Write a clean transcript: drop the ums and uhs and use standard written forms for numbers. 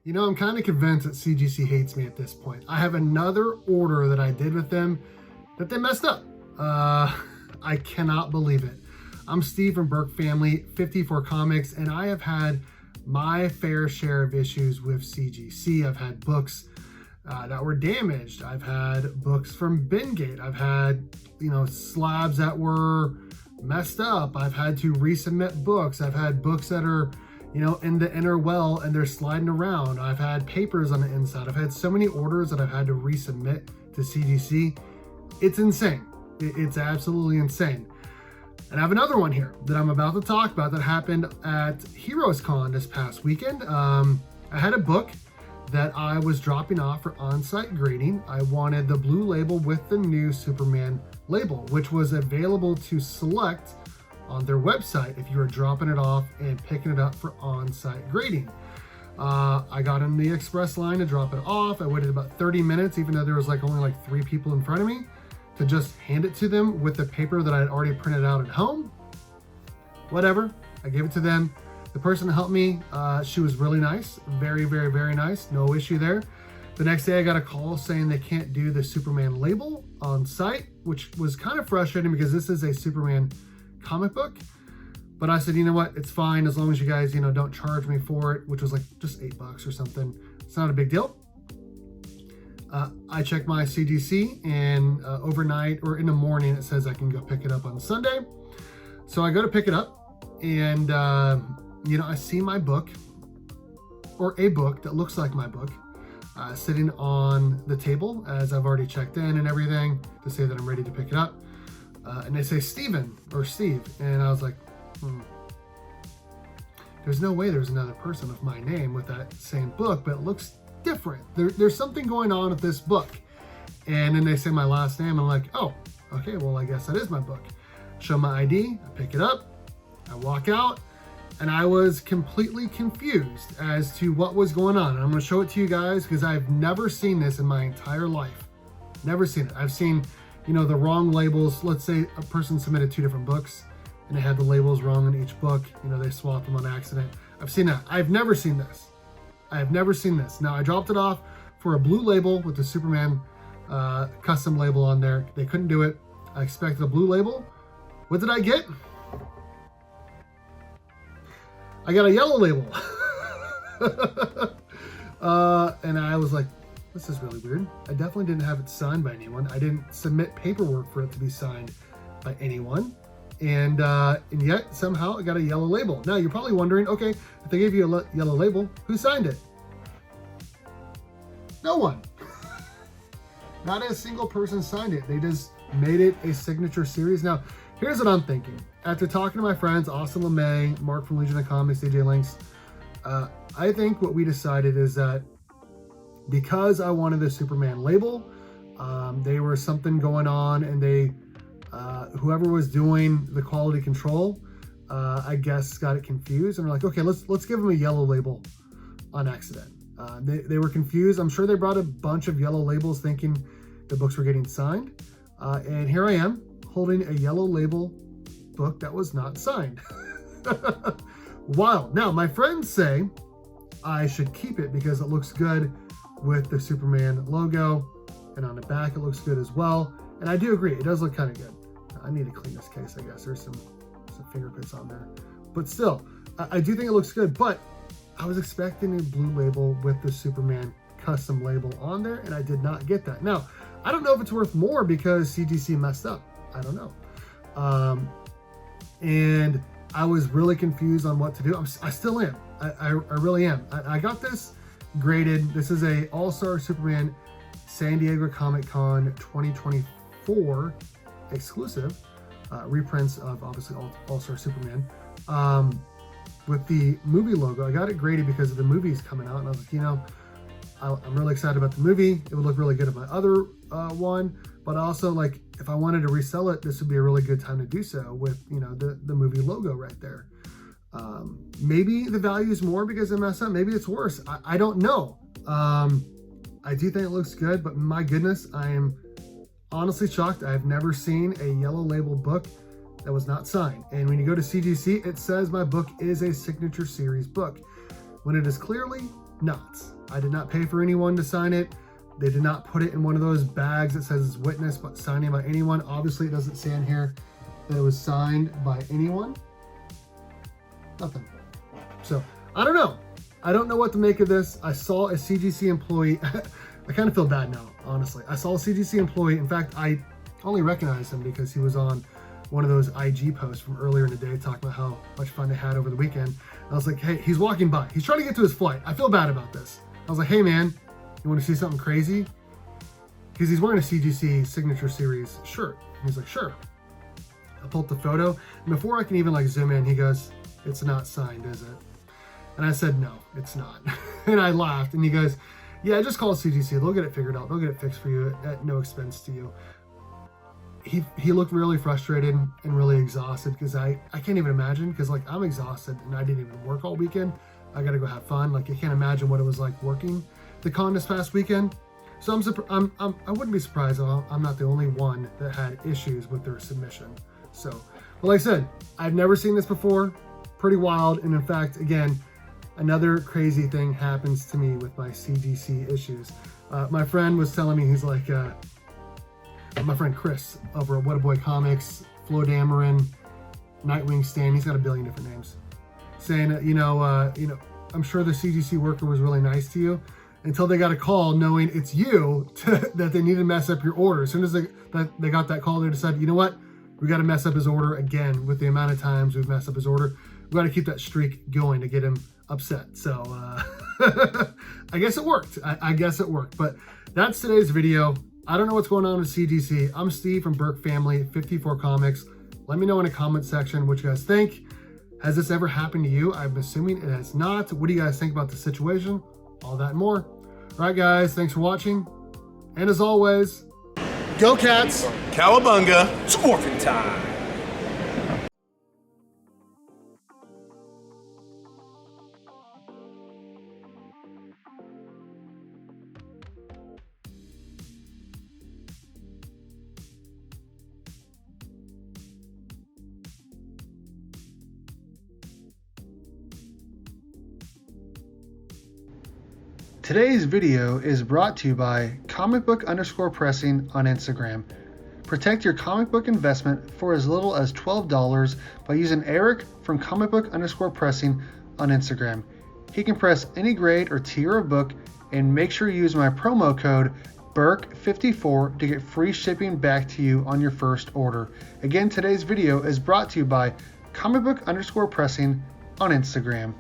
You know, I'm kind of convinced that CGC hates me at this point. I have another order that I did with them that they messed up. I cannot believe it. I'm Steve from Burke Family, 54 Comics, and I have had my fair share of issues with CGC. I've had books that were damaged. I've had books from Bingate. I've had, slabs that were messed up. I've had to resubmit books. I've had books that are in the inner well and they're sliding around. I've had papers on the inside. I've had so many orders that I've had to resubmit to CGC. It's insane. It's absolutely insane. And I have another one here that I'm about to talk about that happened at Heroes Con this past weekend. I had a book that I was dropping off for on-site grading. I wanted the blue label with the new Superman label, which was available to select on their website if you were dropping it off and picking it up for on-site grading. I got in the express line to drop it off. I waited about 30 minutes, even though there was only 3 people in front of me, to just hand it to them with the paper that I had already printed out at home. Whatever, I gave it to them. The person that helped me, she was really nice, very, very, very nice, no issue there. The next day I got a call saying they can't do the Superman label on site, which was kind of frustrating because this is a Superman comic book. But I said, you know what, it's fine as long as you guys, don't charge me for it, which was just $8 or something. It's not a big deal. I checked my CGC and overnight or in the morning, it says I can go pick it up on Sunday. So I go to pick it up and, I see my book or a book that looks like my book sitting on the table as I've already checked in and everything to say that I'm ready to pick it up. And they say Steven or Steve. And I was like, there's no way there's another person with my name with that same book, but it looks different. There's something going on with this book. And then they say my last name. I'm like, oh, okay, well, I guess that is my book. Show my ID, I pick it up, I walk out, and I was completely confused as to what was going on. And I'm gonna show it to you guys because I've never seen this in my entire life. Never seen it. I've seen the wrong labels. Let's say a person submitted 2 different books and they had the labels wrong in each book. They swapped them on accident. I've seen that. I've never seen this. I have never seen this. Now, I dropped it off for a blue label with the Superman custom label on there. They couldn't do it. I expected a blue label. What did I get? I got a yellow label. And I was like, this is really weird. I definitely didn't have it signed by anyone. I didn't submit paperwork for it to be signed by anyone. And yet somehow I got a yellow label. Now you're probably wondering, okay, if they gave you a yellow label, who signed it? No one. Not a single person signed it. They just made it a signature series. Now, here's what I'm thinking. After talking to my friends, Austin LeMay, Mark from Legion of Comics, DJ Links, I think what we decided is that because I wanted the Superman label, there was something going on, and whoever was doing the quality control, I guess got it confused, and they're like, okay, let's give them a yellow label on accident. They were confused. I'm sure they brought a bunch of yellow labels thinking the books were getting signed, and here I am holding a yellow label book that was not signed. Wow. Now my friends say I should keep it because it looks good with the Superman logo, and on the back it looks good as well. And I do agree, it does look kind of good. I need to clean this case, I guess. There's some fingerprints on there. But still, I do think it looks good, but I was expecting a blue label with the Superman custom label on there, and I did not get that. Now, I don't know if it's worth more because CGC messed up. I don't know. And I was really confused on what to do. I still am. I really am. I got this graded. This is a All-Star Superman San Diego Comic Con 2024 exclusive reprints of obviously All-Star Superman with the movie logo. I got it graded because of the movies coming out, and I was like, I'm really excited about the movie. It would look really good at my other one, but also if I wanted to resell it, this would be a really good time to do so with the movie logo right there. Maybe the value is more because it messed up. Maybe it's worse. I don't know. I do think it looks good, but my goodness, I am honestly shocked. I've never seen a yellow label book that was not signed. And when you go to CGC, it says my book is a signature series book, when it is clearly not. I did not pay for anyone to sign it. They did not put it in one of those bags that says it's witnessed but signing by anyone. Obviously, it doesn't say in here that it was signed by anyone. Nothing. So, I don't know. I don't know what to make of this. I saw a CGC employee. I kind of feel bad now, honestly. I saw a CGC employee. In fact, I only recognized him because he was on one of those IG posts from earlier in the day talking about how much fun they had over the weekend. I was like, hey, he's walking by. He's trying to get to his flight. I feel bad about this. I was like, hey, man, you want to see something crazy? Because he's wearing a CGC Signature Series shirt. And he's like, sure. I pulled up the photo. And before I can even like zoom in, he goes, it's not signed, is it? And I said, no, it's not. And I laughed. And he goes, yeah, just call CGC. They'll get it figured out. They'll get it fixed for you at no expense to you. He looked really frustrated and really exhausted because I can't even imagine, because like I'm exhausted and I didn't even work all weekend. I got to go have fun. Like I can't imagine what it was like working the con this past weekend. So I wouldn't be surprised if I'm not the only one that had issues with their submission. So, but like I said, I've never seen this before. Pretty wild. And in fact, again, another crazy thing happens to me with my CGC issues. My friend was telling me, he's like, my friend Chris over at What a Boy Comics, Flo Dameron, Nightwing Stan, he's got a billion different names, saying that, I'm sure the CGC worker was really nice to you until they got a call knowing it's you that they need to mess up your order. As soon as they got that call, they decided, you know what? We got to mess up his order again. With the amount of times we've messed up his order, we got to keep that streak going to get him upset. So I guess it worked. I guess it worked. But that's today's video. I don't know what's going on with CGC. I'm Steve from Burke Family 54 Comics. Let me know in the comment section what you guys think. Has this ever happened to you? I'm assuming it has not. What do you guys think about the situation? All that and more. All right, guys, thanks for watching. And as always, go Cats! Cowabunga! It's morphin' time! Today's video is brought to you by comicbook_pressing on Instagram. Protect your comic book investment for as little as $12 by using Eric from comicbook_pressing on Instagram. He can press any grade or tier of book, and make sure you use my promo code BURK54 to get free shipping back to you on your first order. Again, today's video is brought to you by comicbook_pressing on Instagram.